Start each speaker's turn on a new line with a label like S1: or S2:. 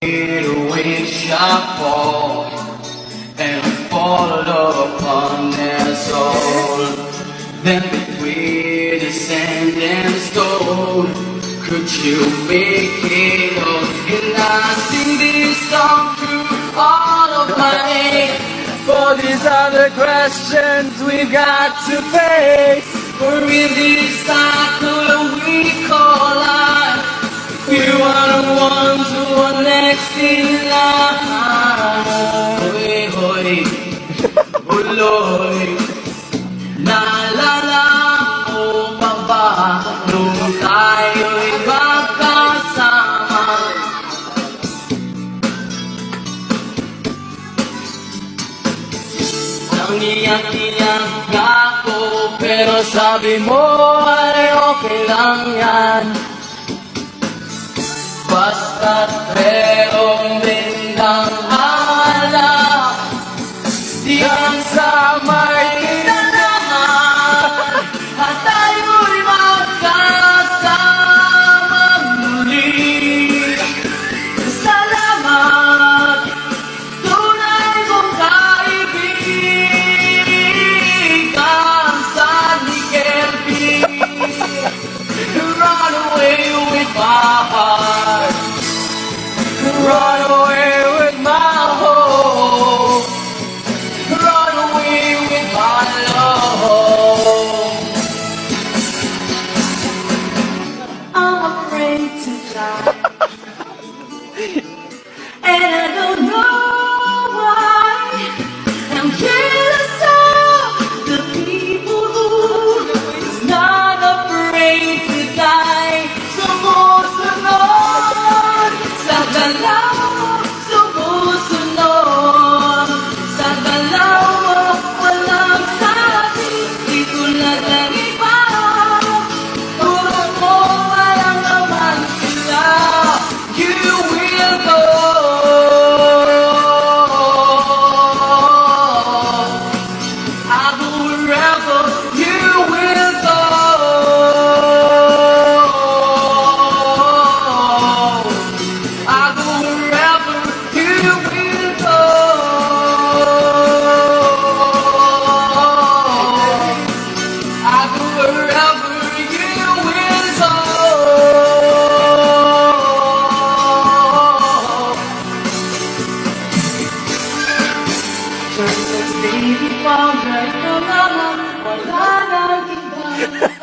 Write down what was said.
S1: We shall fall and fall upon their soul. Then between the sand and stone, could you make it all? And I sing this song through all of my hate. For these are the questions we've got to face. For in this cycle we call life, we are the ones who are next in line. Hoy, hoy, uloy, naalala mo pa ba nung tayo'y magkasama? Nangiyak-iyak ako, pero sabi mo ay okay lang yan. Basta't merong bindang alak, diyan sa may tanahan, at tayo'y magkasama muli. Salamat, tunay kong kaibigan, Sandy Kelby. Run away with my heart, run away with my hope, run away with my love. I'm afraid to die, and I don't know why. I'm jealous of the people who is not afraid to die. Sumusunod sa galaw, sumusunod sa galaw mo, walang sabi, di tulad ng iba. Puro mo walang naman sila. You will go, I go wherever you will go. I go wherever you will go. I go wherever you will go. Just as baby, pang right na naman, wala nang iba.